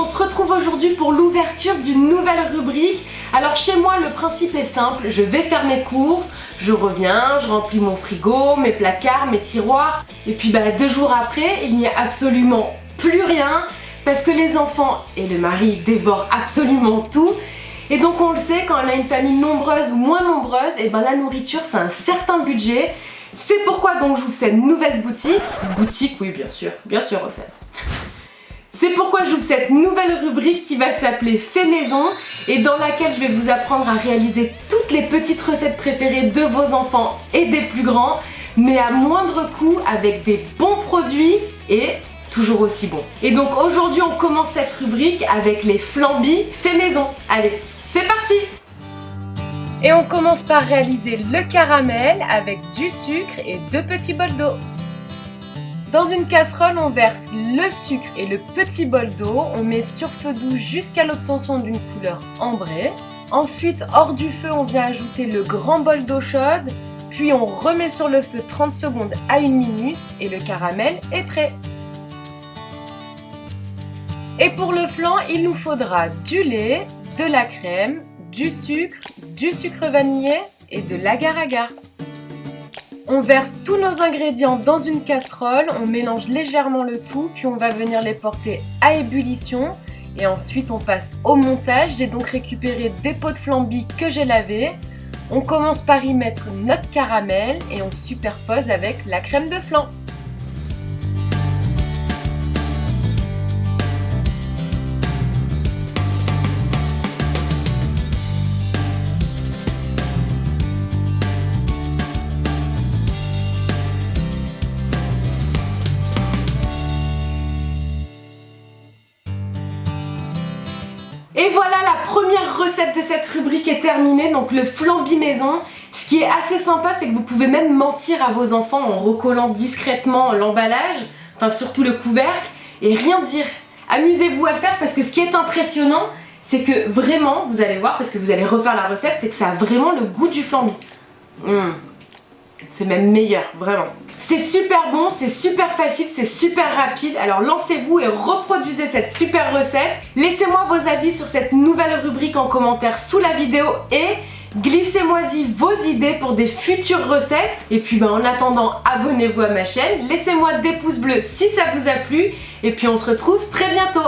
on se retrouve aujourd'hui pour l'ouverture d'une nouvelle rubrique. Alors chez moi le principe est simple, je vais faire mes courses, je reviens, je remplis mon frigo, mes placards, mes tiroirs et puis 2 jours après il n'y a absolument plus rien parce que les enfants et le mari dévorent absolument tout. Et donc on le sait, quand on a une famille nombreuse ou moins nombreuse, et la nourriture c'est un certain budget. C'est pourquoi donc j'ouvre cette nouvelle boutique. Boutique, oui bien sûr Roxane. C'est pourquoi j'ouvre cette nouvelle rubrique qui va s'appeler Fait Maison et dans laquelle je vais vous apprendre à réaliser toutes les petites recettes préférées de vos enfants et des plus grands, mais à moindre coût avec des bons produits et toujours aussi bons. Et donc aujourd'hui on commence cette rubrique avec les flambis Fait Maison. Allez, c'est parti! Et on commence par réaliser le caramel avec du sucre et 2 petits bols d'eau. Dans une casserole, on verse le sucre et le petit bol d'eau. On met sur feu doux jusqu'à l'obtention d'une couleur ambrée. Ensuite, hors du feu, on vient ajouter le grand bol d'eau chaude. Puis on remet sur le feu 30 secondes à 1 minute et le caramel est prêt. Et pour le flan, il nous faudra du lait, de la crème, du sucre vanillé et de l'agar-agar. On verse tous nos ingrédients dans une casserole, on mélange légèrement le tout, puis on va venir les porter à ébullition. Et ensuite on passe au montage. J'ai donc récupéré des pots de flambis que j'ai lavés. On commence par y mettre notre caramel et on superpose avec la crème de flan. Et voilà, la première recette de cette rubrique est terminée, donc le flambi maison. Ce qui est assez sympa, c'est que vous pouvez même mentir à vos enfants en recollant discrètement l'emballage, enfin surtout le couvercle, et rien dire. Amusez-vous à le faire parce que ce qui est impressionnant, c'est que vraiment, vous allez voir, parce que vous allez refaire la recette, c'est que ça a vraiment le goût du flambi. C'est même meilleur, vraiment. C'est super bon, c'est super facile, c'est super rapide. Alors lancez-vous et reproduisez cette super recette. Laissez-moi vos avis sur cette nouvelle rubrique en commentaire sous la vidéo et glissez-moi-y vos idées pour des futures recettes. Et puis en attendant, abonnez-vous à ma chaîne. Laissez-moi des pouces bleus si ça vous a plu. Et puis on se retrouve très bientôt.